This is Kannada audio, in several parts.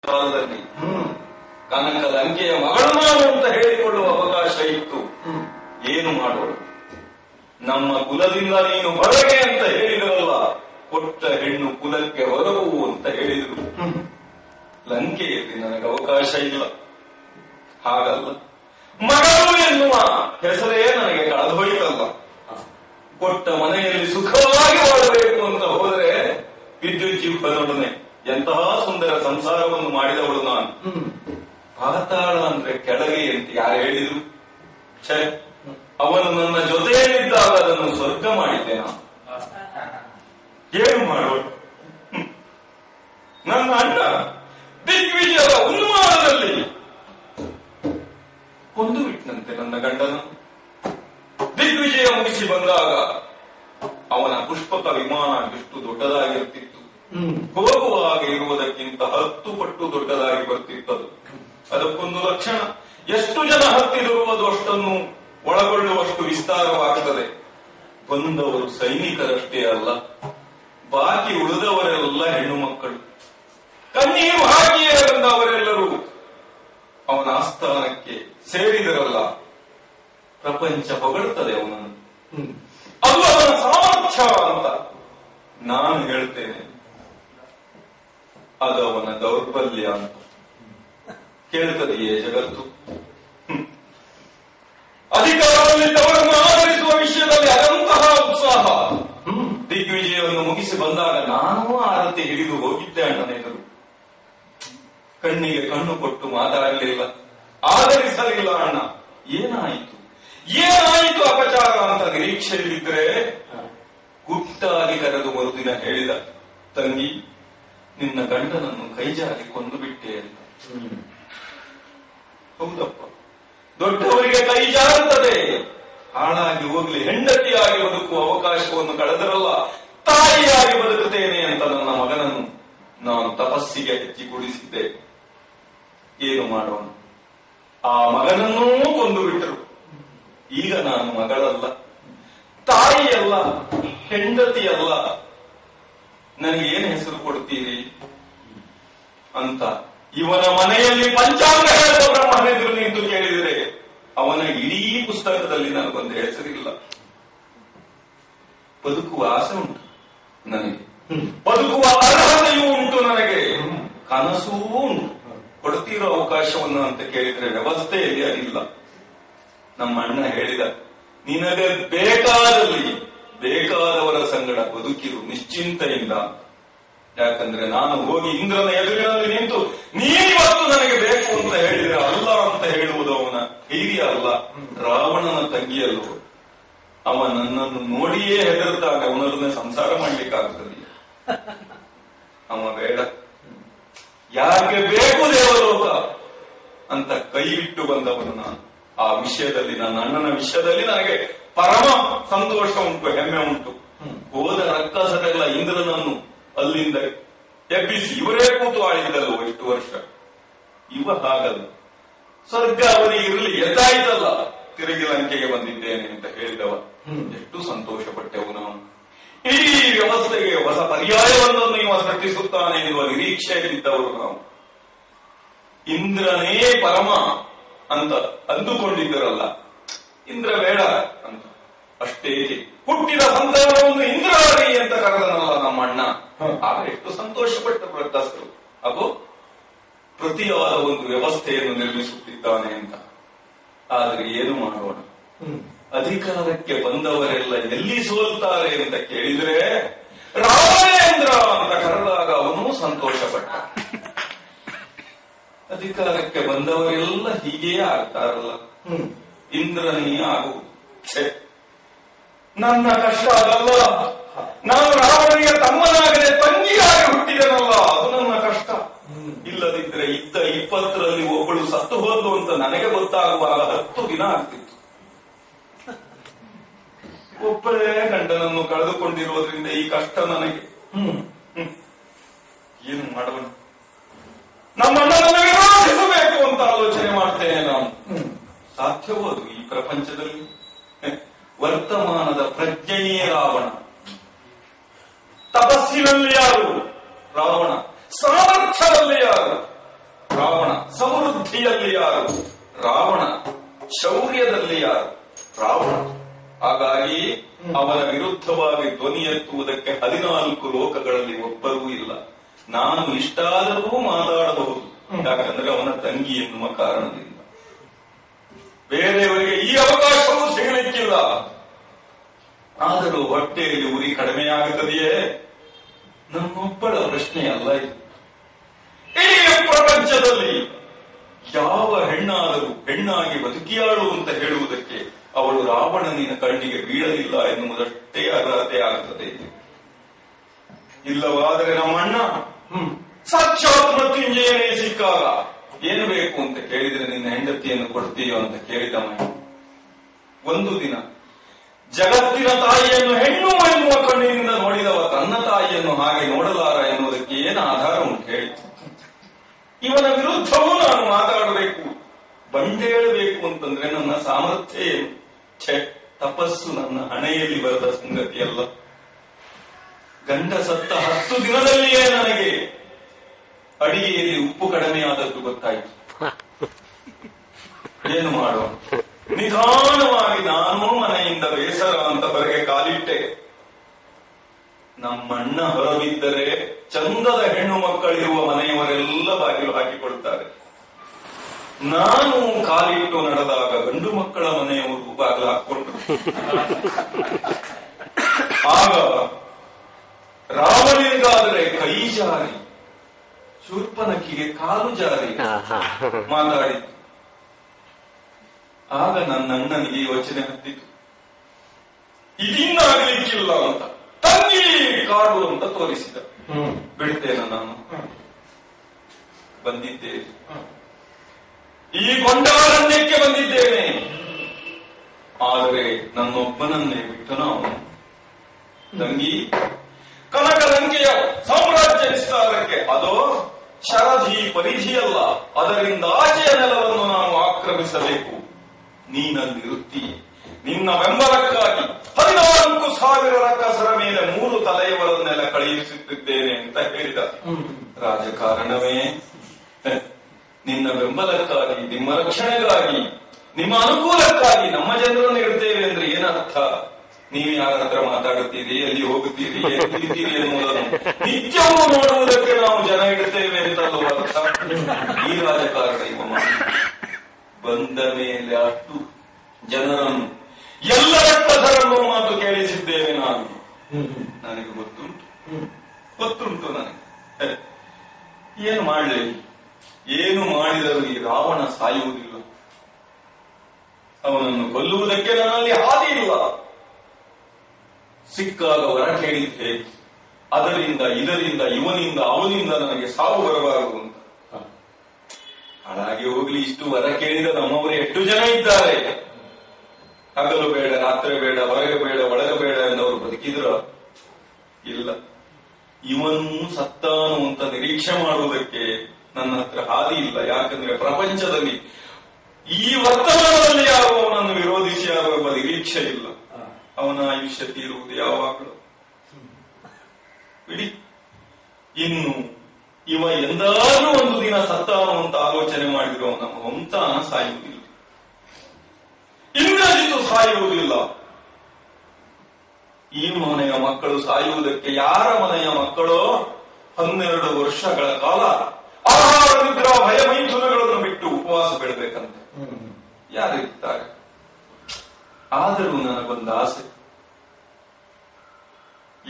ಕಾಲದಲ್ಲಿ ಕನಕ ಲಂಕೆಯ ಮಗಳು ನಾನು ಅಂತ ಹೇಳಿಕೊಳ್ಳುವ ಅವಕಾಶ ಇತ್ತು. ಏನು ಮಾಡೋಣ? ನಮ್ಮ ಕುಲದಿಂದ ನೀನು ಹೊರಗೆ ಅಂತ ಹೇಳಿದ್ರಲ್ಲ, ಕೊಟ್ಟ ಹೆಣ್ಣು ಕುಲಕ್ಕೆ ಹೊರವು ಅಂತ ಹೇಳಿದ್ರು. ಲಂಕೆಯಲ್ಲಿ ನನಗೆ ಅವಕಾಶ ಇಲ್ಲ. ಹಾಗಲ್ಲ, ಮಗಳು ಎನ್ನುವ ಹೆಸರೇ ನನಗೆ ಕಳೆದೊಯ್ತಲ್ಲ. ಕೊಟ್ಟ ಮನೆಯಲ್ಲಿ ಸುಖವಾಗಿ ಬಾಳಬೇಕು ಅಂತ ಹೋದರೆ ವಿದ್ಯುತ್ ಜೀವನೊಡನೆ ಎಂತಹ ಸುಂದರ ಸಂಸಾರವನ್ನು ಮಾಡಿದವಳು ನಾನು. ಪಾತಾಳ ಅಂದ್ರೆ ಕೆಳಗೆ ಅಂತ ಯಾರು ಹೇಳಿದ್ರು? ಛೇ, ಅವನು ನನ್ನ ಜೊತೆಯಲ್ಲಿದ್ದಾಗ ಅದನ್ನು ಸ್ವರ್ಗ ಮಾಡಿದ್ದೆ ನಾನು. ಏನು ಮಾಡೋಣ? ನನ್ನ ಅಣ್ಣ ದಿಗ್ವಿಜಯದ ಉನ್ಮಾದದಲ್ಲಿ ಕೊಂದು ಬಿಟ್ಟನಂತೆ ನನ್ನ ಗಂಡನ. ದಿಗ್ವಿಜಯ ಮುಗಿಸಿ ಬಂದಾಗ ಅವನ ಪುಷ್ಪಕ ವಿಮಾನ ಎಷ್ಟು ದೊಡ್ಡದಾಗಿರುತ್ತಿತ್ತು, ಹೋಗುವಾಗ ಇರುವುದಕ್ಕಿಂತ 10 ಪಟ್ಟು ದೊಡ್ಡದಾಗಿ ಬರ್ತಿತ್ತದು. ಅದಕ್ಕೊಂದು ಲಕ್ಷಣ, ಎಷ್ಟು ಜನ ಹತ್ತಿದರೂ ಅದು ಅಷ್ಟನ್ನು ಒಳಗೊಳ್ಳುವಷ್ಟು ವಿಸ್ತಾರವಾಗುತ್ತದೆ. ಬಂದವರು ಸೈನಿಕರಷ್ಟೇ ಅಲ್ಲ, ಬಾಕಿ ಉಳಿದವರೆಲ್ಲ ಹೆಣ್ಣು ಮಕ್ಕಳು. ಕಣ್ಣೀರು ಹಾಕಿಯೇ ಬಂದವರೆಲ್ಲರೂ ಅವನ ಆಸ್ಥಾನಕ್ಕೆ ಸೇರಿದರಲ್ಲ. ಪ್ರಪಂಚ ಹೊಗಳುತ್ತದೆ ಅವನನ್ನು. ಅದು ಅವನ ಸಾಮರ್ಥ್ಯ ಅಂತ ನಾನು ಹೇಳ್ತೇನೆ, ಅದು ಅವನ ದೌರ್ಬಲ್ಯ ಅಂತ. ಕೇಳ್ತದೆಯೇ ಜಗತ್ತು? ಅಧಿಕಾರದಲ್ಲಿದ್ದವರನ್ನು ಆಧರಿಸುವ ವಿಷಯದಲ್ಲಿ ಅದಂತಹ ಉತ್ಸಾಹ. ದಿಗ್ವಿಜಯವನ್ನು ಮುಗಿಸಿ ಬಂದಾಗ ನಾನೂ ಆರತಿ ಹಿಡಿದು ಹೋಗಿದ್ದೆ ಅಣ್ಣನೆದರು. ಕಣ್ಣಿಗೆ ಕಣ್ಣು ಕೊಟ್ಟು ಮಾತಾಡಲಿಲ್ಲ, ಆಧರಿಸಲಿಲ್ಲ ಅಣ್ಣ. ಏನಾಯಿತು ಅಪಚಾರ ಅಂತ ನಿರೀಕ್ಷೆಯಲ್ಲಿದ್ರೆ ಗುಟ್ಟಾಗಿ ಕರೆದು ಮರುದಿನ ಹೇಳಿದ, ತಂಗಿ, ನಿನ್ನ ಗಂಡನನ್ನು ಕೈಜಾರಿ ಕೊಂದು ಬಿಟ್ಟೆ ಅಂತ. ಹೌದಪ್ಪ, ದೊಡ್ಡವರಿಗೆ ಕೈ ಜಾರುತ್ತದೆ. ಹಾಳಾಗಿ ಹೋಗ್ಲಿ, ಹೆಂಡತಿಯಾಗಿ ಬದುಕುವ ಅವಕಾಶವನ್ನು ಕಳೆದರಲ್ಲ, ತಾಯಿಯಾಗಿ ಬದುಕುತ್ತೇನೆ ಅಂತ ನನ್ನ ಮಗನನ್ನು ನಾನು ತಪಸ್ಸಿಗೆ ಹೆಚ್ಚಿಗೂಡಿಸಿದ್ದೆ. ಏನು ಮಾಡೋಣ? ಆ ಮಗನನ್ನೂ ಕೊಂದು ಬಿಟ್ಟರು. ಈಗ ನಾನು ಮಗಳಲ್ಲ, ತಾಯಿಯಲ್ಲ, ಹೆಂಡತಿಯಲ್ಲ, ನನಗೇನು ಹೆಸರು ಕೊಡ್ತೀರಿ ಅಂತ ಇವನ ಮನೆಯಲ್ಲಿ ಪಂಚಾಂಗ ಹೇಳುವ ಬ್ರಹ್ಮನೆದುರು ನಿಂತು ಕೇಳಿದರೆ ಅವನ ಇಡೀ ಪುಸ್ತಕದಲ್ಲಿ ನನಗೊಂದು ಹೆಸರಿಲ್ಲ. ಬದುಕುವ ಆಸೆ ಉಂಟು ನನಗೆ, ಬದುಕುವ ಅರ್ಹತೆಯೂ ಉಂಟು ನನಗೆ, ಕನಸೂ ಉಂಟು. ಕೊಡ್ತಿರೋ ಅವಕಾಶವನ್ನು ಅಂತ ಕೇಳಿದ್ರೆ ವ್ಯವಸ್ಥೆಯಲ್ಲಿ ಅದಿಲ್ಲ. ನಮ್ಮ ಅಣ್ಣ ಹೇಳಿದ, ನಿನಗೆ ಬೇಕಾದವರ ಸಂಗಡ ಬದುಕಿರು ನಿಶ್ಚಿಂತೆಯಿಂದ. ಯಾಕಂದ್ರೆ ನಾನು ಹೋಗಿ ಇಂದ್ರನ ಎದುರಿನಲ್ಲಿ ನಿಂತು ನೀನಿವತ್ತು ನನಗೆ ಬೇಕು ಅಂತ ಹೇಳಿದ್ರೆ ಅಲ್ಲ ಅಂತ ಹೇಳುವುದು ಅವನ ಹಿರಿಯ ಅಲ್ಲ, ರಾವಣನ ತಂಗಿಯಲ್ಲೋ. ಅವ ನನ್ನನ್ನು ನೋಡಿಯೇ ಹೆದರ್ತಾನೆ, ಅವನಲ್ಲೇ ಸಂಸಾರ ಮಾಡ್ಲಿಕ್ಕಾಗ್ತದೆ. ಅವ ಬೇಡ, ಯಾಕೆ ಬೇಕು ದೇವಲೋಕ ಅಂತ ಕೈ ಬಿಟ್ಟು ಬಂದವನು ನಾನು. ಆ ವಿಷಯದಲ್ಲಿ, ನನ್ನ ಅಣ್ಣನ ವಿಷಯದಲ್ಲಿ ನನಗೆ ಪರಮ ಸಂತೋಷ ಉಂಟು, ಹೆಮ್ಮೆ ಉಂಟು. ಹೋದ ರಕ್ಕಸರೆಲ್ಲ ಇಂದ್ರನನ್ನು ಅಲ್ಲಿಂದ ಎಬ್ಬಿಸಿ ಇವರೇ ಕೂತು ಆಳಿದ್ದಲ್ವ ಎಷ್ಟು ವರ್ಷ. ಇವ ಹಾಗಲ್ಲ, ಸ್ವರ್ಗ ಅವನಿಗೆ ಇರಲಿ, ಎದ್ದಾಯ್ತಲ್ಲ, ತಿರುಗಿ ಲಂಕೆಗೆ ಬಂದಿದ್ದೇನೆ ಅಂತ ಹೇಳಿದವ. ಎಷ್ಟು ಸಂತೋಷ ಪಟ್ಟೆವು ನಾವು. ಇಡೀ ವ್ಯವಸ್ಥೆಗೆ ಹೊಸ ಪರ್ಯಾಯವೊಂದನ್ನು ಇವ ಸೃಷ್ಟಿಸುತ್ತಾನೆ ಎನ್ನುವ ನಿರೀಕ್ಷೆಯಲ್ಲಿದ್ದವರು ನಾವು. ಇಂದ್ರನೇ ಪರಮ ಅಂತ ಅಂದುಕೊಂಡಿದ್ದರಲ್ಲ, ಇಂದ್ರ ಬೇಡ ಅಂತ ಅಷ್ಟೇ. ಹುಟ್ಟಿದ ಸಂತಾನವನ್ನು ಇಂದ್ರಾರಿ ಅಂತ ಕರೆದನಲ್ಲ ನಮ್ಮ ಅಣ್ಣ. ಆಗ ಎಷ್ಟು ಸಂತೋಷ ಪಟ್ಟರು ರಕ್ಕಸರು. ಅದು ಪ್ರತಿಯಾದ ಒಂದು ವ್ಯವಸ್ಥೆಯನ್ನು ನಿರ್ಮಿಸುತ್ತಿದ್ದಾನೆ ಅಂತ. ಆದ್ರೆ ಏನು ಮಾಡೋಣ? ಅಧಿಕಾರಕ್ಕೆ ಬಂದವರೆಲ್ಲ ಎಲ್ಲಿ ಸೋಲ್ತಾರೆ ಅಂತ ಕೇಳಿದ್ರೆ ರಾವಣೇಂದ್ರ ಅಂತ ಕರೆದಾಗ ಅವನು ಸಂತೋಷ ಪಟ್ಟ. ಅಧಿಕಾರಕ್ಕೆ ಬಂದವರೆಲ್ಲ ಹೀಗೇ ಆಗ್ತಾರಲ್ಲ, ಇಂದ್ರನೇ ಆಗುವುದು. ನನ್ನ ಕಷ್ಟ ಅದಲ್ಲ. ನಾನು ರಾವಣಿಗೆ ತಮ್ಮನಾಗದೆ ತಂಗಿಯಾಗಿ ಹುಟ್ಟಿದನಲ್ಲ, ಅದು ನನ್ನ ಕಷ್ಟ. ಇಲ್ಲದಿದ್ರೆ 20ರಲ್ಲಿ ಒಬ್ಬಳು ಸತ್ತು ಹೋದ್ಲು ಅಂತ ನನಗೆ ಗೊತ್ತಾಗುವಾಗ 10 ದಿನ ಆಗ್ತಿತ್ತು. ಒಬ್ಬಳೇ ಗಂಡನನ್ನು ಕಳೆದುಕೊಂಡಿರುವುದರಿಂದ ಈ ಕಷ್ಟ ನನಗೆ. ಏನು ಮಾಡೋಣ? ನಮ್ಮಣ್ಣನನ್ನು ವಿರೋಧಿಸಬೇಕು ಅಂತ ಆಲೋಚನೆ ಮಾಡ್ತೇನೆ ನಾನು. ಸಾಧ್ಯವದು ಈ ಪ್ರಪಂಚದಲ್ಲಿ? ವರ್ತಮಾನದ ಪ್ರಜ್ಞೆಯೇ ರಾವಣ. ತಪಸ್ಸಿನಲ್ಲಿ ಯಾರು? ರಾವಣ. ಸಾಮರ್ಥ್ಯದಲ್ಲಿ ಯಾರು? ಶಕ್ತಿಯಲ್ಲಿ ಯಾರು ರಾವಣ, ಶೌರ್ಯದಲ್ಲಿ ಯಾರು ರಾವಣ. ಹಾಗಾಗಿ ಅವನ ವಿರುದ್ಧವಾಗಿ ಧ್ವನಿ ಎತ್ತುವುದಕ್ಕೆ 14 ಲೋಕಗಳಲ್ಲಿ ಒಬ್ಬರೂ ಇಲ್ಲ. ನಾನು ಇಷ್ಟಾದರೂ ಮಾತಾಡಬಹುದು, ಯಾಕಂದ್ರೆ ಅವನ ತಂಗಿ ಎನ್ನುವ ಕಾರಣದಿಂದ. ಬೇರೆಯವರಿಗೆ ಈ ಅವಕಾಶವೂ ಸಿಗಲಿಕ್ಕಿಲ್ಲ. ಆದರೂ ಹೊಟ್ಟೆಯಲ್ಲಿ ಉರಿ ಕಡಿಮೆಯಾಗುತ್ತದೆಯೇ? ನನ್ನೊಬ್ಬಳ ಪ್ರಶ್ನೆ ಅಲ್ಲ ಇದು. ಇಡೀ ಪ್ರಪಂಚದಲ್ಲಿ ಯಾವ ಹೆಣ್ಣಾದರೂ ಹೆಣ್ಣಾಗಿ ಬದುಕಿಯಾಳು ಅಂತ ಹೇಳುವುದಕ್ಕೆ ಅವಳು ರಾವಣನಿನ ಕಣ್ಣಿಗೆ ಬೀಳಲಿಲ್ಲ ಎನ್ನುವುದಷ್ಟೇ ಅರ್ಹತೆ ಆಗುತ್ತದೆ. ಇಲ್ಲವಾದರೆ ನಮ್ಮಣ್ಣ ಸಾಕ್ಷಾತ್ ಮೃತ್ಯುಂಜಯನೇ ಸಿಕ್ಕಾಗ ಏನು ಬೇಕು ಅಂತ ಕೇಳಿದ್ರೆ ನಿನ್ನ ಹೆಂಡತಿಯನ್ನು ಕೊಡ್ತೀಯೋ ಅಂತ ಕೇಳಿದ ಒಂದು ದಿನ ಜಗತ್ತಿನ ತಾಯಿಯನ್ನು ಹೆಣ್ಣು ಎನ್ನುವ ಕಣ್ಣಿನಿಂದ ನೋಡಿದವ ತನ್ನ ತಾಯಿಯನ್ನು ಹಾಗೆ ನೋಡಲಾರ ಎನ್ನುವುದಕ್ಕೆ ಏನು ಆಧಾರ ಉಂಟು ಹೇಳಿ? ಇವನ ವಿರುದ್ಧವೂ ನಾನು ಮಾತಾಡಬೇಕು, ಬಂಡೇಳಬೇಕು ಅಂತಂದ್ರೆ ನನ್ನ ಸಾಮರ್ಥ್ಯ ಏನು? ತಪಸ್ಸು ನನ್ನ ಹಣೆಯಲ್ಲಿ ಬರದ ಸಂಗತಿಯಲ್ಲ. ಗಂಡ ಸತ್ತ 10 ದಿನದಲ್ಲಿಯೇ ನನಗೆ ಅಡಿಗೆಯಲ್ಲಿ ಉಪ್ಪು ಕಡಿಮೆಯಾದದ್ದು ಗೊತ್ತಾಯಿತು. ಏನು ಮಾಡುವ? ನಿಧಾನವಾಗಿ ನಾನು ಮನೆಯಿಂದ ಬೇಸರ ಅಂತ ಹೊರಗೆ ಕಾಲಿಟ್ಟೆ. ನಮ್ಮಣ್ಣ ಹೊರಬಿದ್ದರೆ ಚಂದದ ಹೆಣ್ಣು ಮಕ್ಕಳಿರುವ ಮನೆಯವರೆಲ್ಲ ಬಾಗಿಲು ಹಾಕಿಕೊಳ್ತಾರೆ. ನಾನು ಕಾಲಿಟ್ಟು ನಡೆದಾಗ ಗಂಡು ಮಕ್ಕಳ ಮನೆಯವರು ಬಾಗಿಲು ಹಾಕಿಕೊಂಡ್ರು. ಆಗ ರಾವಣನಿಗಾದರೆ ಕೈ ಜಾರಿ, ಶೂರ್ಪನಖಿಗೆ ಕಾಲು ಜಾರಿ ಮಾತಾಡಿ. ಆಗ ನನ್ನ ಅಣ್ಣನಿಗೆ ಯೋಚನೆ ಹತ್ತಿತು, ಇದರಿಂದ ಆಗಲಿಕ್ಕಿಲ್ಲ ಅಂತ. ತಂಗಿ ಕಾಡು ಅಂತ ತೋರಿಸಿದ. ಬಿಡ್ತೇನೆ, ನಾನು ಬಂದಿದ್ದೇನೆ, ಈ ಗೊಂಡಾರಣ್ಯಕ್ಕೆ ಬಂದಿದ್ದೇನೆ. ಆದರೆ ನನ್ನೊಬ್ಬನನ್ನೇ ಬಿಟ್ಟು ನಾವು ತಂಗಿ ಕನಕಲಂಕೆಯ ಸಾಮ್ರಾಜ್ಯ ವಿಸ್ತಾರಕ್ಕೆ ಅದೋ ಶರಧಿ ಪರಿಧಿಯಲ್ಲ, ಅದರಿಂದ ಆಚೆಯ ನೆಲವನ್ನು ನಾವು ಆಕ್ರಮಿಸಬೇಕು. ನೀನಲ್ಲಿರುತ್ತೀಯ. ನಿನ್ನ ಬೆಂಬಲಕ್ಕಾಗಿ 14,000 ರಕ್ಕಸರ ಮೇಲೆ 3 ತಲೆಯವರನ್ನೆಲ್ಲ ಕಳುಹಿಸುತ್ತಿದ್ದೇನೆ ಅಂತ ಹೇಳಿದ. ರಾಜಕಾರಣವೇ? ನಿನ್ನ ಬೆಂಬಲಕ್ಕಾಗಿ, ನಿಮ್ಮ ರಕ್ಷಣೆಗಾಗಿ, ನಿಮ್ಮ ಅನುಕೂಲಕ್ಕಾಗಿ ನಮ್ಮ ಜನರನ್ನು ಇಡ್ತೇವೆ ಅಂದ್ರೆ ಏನರ್ಥ? ನೀವು ಯಾರ ಹತ್ರ ಮಾತಾಡುತ್ತೀರಿ, ಎಲ್ಲಿ ಹೋಗುತ್ತೀರಿ, ಎಲ್ಲಿದ್ದೀರಿ ಎನ್ನುವುದನ್ನು ನಿತ್ಯವೂ ನೋಡುವುದಕ್ಕೆ ನಾವು ಜನ ಇಡ್ತೇವೆ ಅಂತಲ್ಲೂ ಅರ್ಥ. ಈ ರಾಜಕಾರಣ ಇವ ಬಂದ ಮೇಲೆ ಅಷ್ಟು ಜನರನ್ನು ಎಲ್ಲರನ್ನೂ ಮಾತು ಕೇಳಿಸಿದ್ದೇವೆ ನಾನು. ನನಗೆ ಗೊತ್ತುಂಟು ನನಗೆ. ಏನು ಮಾಡಲಿ? ಏನು ಮಾಡಿದರೂ ಈ ರಾವಣ ಸಾಯುವುದಿಲ್ಲ. ಅವನನ್ನು ಕೊಲ್ಲುವುದಕ್ಕೆ ನನ್ನಲ್ಲಿ ಹಾದಿ ಇಲ್ಲ. ಸಿಕ್ಕಾಗ ಹೊರ ಕೇಳಿದ್ದೆ, ಅದರಿಂದ ಇದರಿಂದ ಇವನಿಂದ ಅವನಿಂದ ನನಗೆ ಸಾವು ಬರಬಾರದು ಅಂತ. ಹಾಳಾಗಿ ಹೋಗ್ಲಿ, ಇಷ್ಟು ವರ ಕೇಳಿದ ನಮ್ಮವರು ಎಷ್ಟು ಜನ ಇದ್ದಾರೆ. ಹಗಲು ಬೇಡ, ರಾತ್ರಿ ಬೇಡ, ಹೊರಗೆ ಬೇಡ, ಒಳಗೆ ಬೇಡ ಎಂದವರು ಬದುಕಿದ್ರ? ಇಲ್ಲ. ಇವನು ಸತ್ತಾನು ಅಂತ ನಿರೀಕ್ಷೆ ಮಾಡುವುದಕ್ಕೆ ನನ್ನ ಹತ್ರ ಹಾದಿ ಇಲ್ಲ. ಯಾಕಂದ್ರೆ ಪ್ರಪಂಚದಲ್ಲಿ ಈ ವರ್ತಮಾನದಲ್ಲಿ ಯಾರು ಅವನನ್ನು ವಿರೋಧಿಸಿ ಯಾರು ಎಂಬ ನಿರೀಕ್ಷೆ ಇಲ್ಲ. ಅವನ ಆಯುಷ್ಯ ತೀರುವುದು ಯಾವಾಗಲೂ. ಬಿಡಿ, ಇನ್ನು ಇವ ಎಂದಾದ್ರೂ ಒಂದು ದಿನ ಸತ್ತಾನು ಅಂತ ಆಲೋಚನೆ ಮಾಡಿದ್ರು ನಮ್ಮ ವಂತಾನ ಸಾಯುವುದಿಲ್ಲ, ಇಂದ್ರಜಿತ್ತು ಸಾಯುವುದಿಲ್ಲ. ಈ ಮನೆಯ ಮಕ್ಕಳು ಸಾಯುವುದಕ್ಕೆ ಯಾರ ಮನೆಯ ಮಕ್ಕಳೋ 12 ವರ್ಷಗಳ ಕಾಲ ಆಹಾರ ನಿದ್ರಾ ಭಯ ಮೈಥುನಗಳನ್ನು ಬಿಟ್ಟು ಉಪವಾಸ ಬೆಳಬೇಕಂತೆ ಯಾರಿರ್ತಾರೆ? ಆದರೂ ನನಗೊಂದು ಆಸೆ,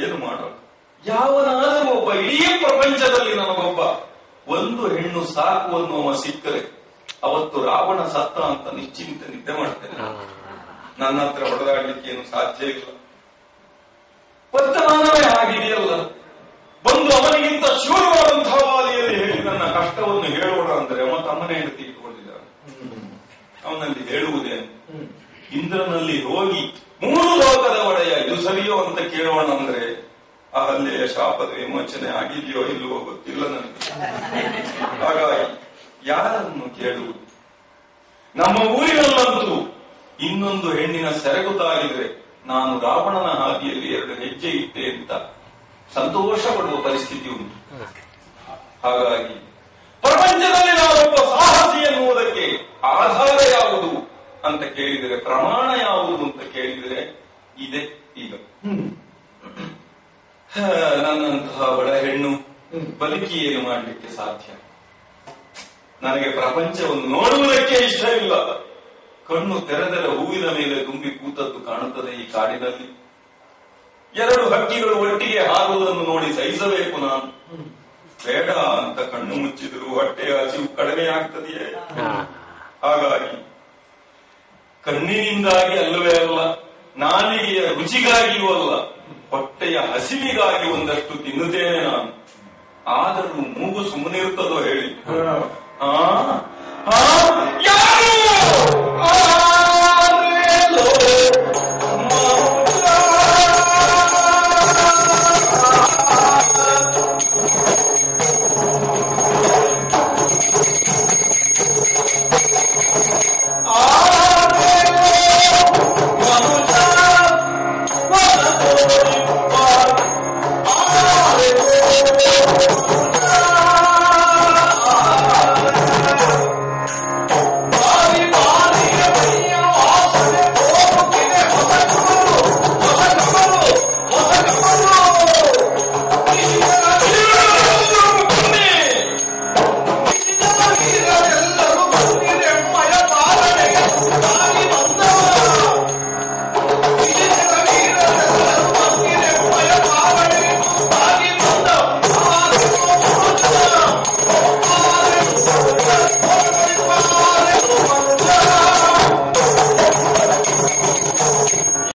ಏನು ಮಾಡೋಣ? ಯಾವನಾದರೂ ಒಬ್ಬ ಇಡೀ ಪ್ರಪಂಚದಲ್ಲಿ ನನಗೊಬ್ಬ ಒಂದು ಹೆಣ್ಣು ಸಾಕು ಅನ್ನುವ ಸಿಕ್ಕರೆ ಅವತ್ತು ರಾವಣ ಸತ್ತ ಅಂತ ನಿಶ್ಚಿಂತೆ ನಿದ್ದೆ ಮಾಡ್ತೇನೆ. ನನ್ನ ಹತ್ರ ಹೊಡೆದಾಡ್ಲಿಕ್ಕೆ ಏನು ಸಾಧ್ಯ ಇಲ್ಲ. ವರ್ತಮಾನವೇ ಆಗಿದೆಯಲ್ಲ. ಬಂದು ಅವನಿಗಿಂತ ಶೂರವಾದಂತಹ ವಾಲಿಯಲ್ಲಿ ಹೇಳಿ ನನ್ನ ಕಷ್ಟವನ್ನು ಹೇಳೋಣ ಅಂದ್ರೆ ಅವನ ತಮ್ಮನೇ ಹೆಂಡತಿ ಇಟ್ಕೊಂಡಿದ್ದಾನೆ. ಅವನಲ್ಲಿ ಹೇಳುವುದೇನು? ಇಂದ್ರನಲ್ಲಿ ಹೋಗಿ 3 ಲೋಕದ ಒಡೆಯ ಇದು ಸರಿಯೋ ಅಂತ ಕೇಳೋಣ ಅಂದ್ರೆ ಆ ಹಲ್ಲೆಯ ಶಾಪದ ವಿಮೋಚನೆ ಆಗಿದೆಯೋ ಇಲ್ಲವೋ ಗೊತ್ತಿಲ್ಲ ನನಗೆ. ಹಾಗಾಗಿ ಯಾರನ್ನು ಕೇಳುವುದು? ನಮ್ಮ ಊರಿನಲ್ಲಂತೂ ಇನ್ನೊಂದು ಹೆಣ್ಣಿನ ಸೆರಗುತ್ತಾಗಿದ್ರೆ ನಾನು ರಾವಣನ ಹಾದಿಯಲ್ಲಿ 2 ಹೆಜ್ಜೆ ಇಟ್ಟೆ ಅಂತ ಸಂತೋಷ ಪಡುವ ಪರಿಸ್ಥಿತಿ ಉಂಟು. ಹಾಗಾಗಿ ಪ್ರಪಂಚದಲ್ಲಿ ನಾವೊಬ್ಬ ಸಾಹಸಿ ಎನ್ನುವುದಕ್ಕೆ ಅಂತ ಕೇಳಿದರೆ, ಪ್ರಮಾಣ ಯಾವುದು ಅಂತ ಕೇಳಿದರೆ ಇದೆ. ಈಗ ನನ್ನಂತಹ ಬಡ ಹೆಣ್ಣು ಬದುಕಿ ಏನು ಮಾಡಲಿಕ್ಕೆ ಸಾಧ್ಯ? ನನಗೆ ಪ್ರಪಂಚವನ್ನು ನೋಡುವುದಕ್ಕೆ ಇಷ್ಟ ಇಲ್ಲ. ಕಣ್ಣು ತೆರೆದರೆ ಹೂವಿನ ಮೇಲೆ ತುಂಬಿ ಕೂತದ್ದು ಕಾಣುತ್ತದೆ ಈ ಕಾಡಿನಲ್ಲಿ. 2 ಹಕ್ಕಿಗಳು ಒಟ್ಟಿಗೆ ಹಾರುವುದನ್ನು ನೋಡಿ ಸಹಿಸಬೇಕು ನಾನು. ಬೇಡ ಅಂತ ಕಣ್ಣು ಮುಚ್ಚಿದರೂ ಹೊಟ್ಟೆಯ ಹಸಿವು ಕಡಿಮೆ ಆಗ್ತದೆಯೇ? ಹಾಗಾಗಿ ಕಣ್ಣಿನಿಂದಾಗಿ ಅಲ್ಲವೇ ಅಲ್ಲ, ನಾಲಿಗೆಯ ರುಚಿಗಾಗಿಯೂ ಅಲ್ಲ, ಹೊಟ್ಟೆಯ ಹಸಿವಿಗಾಗಿ ಒಂದಷ್ಟು ತಿನ್ನುತ್ತೇನೆ ನಾನು. ಆದರೂ ಮೂಗು ಸುಮ್ಮನಿರುತ್ತದೋ ಹೇಳಿ?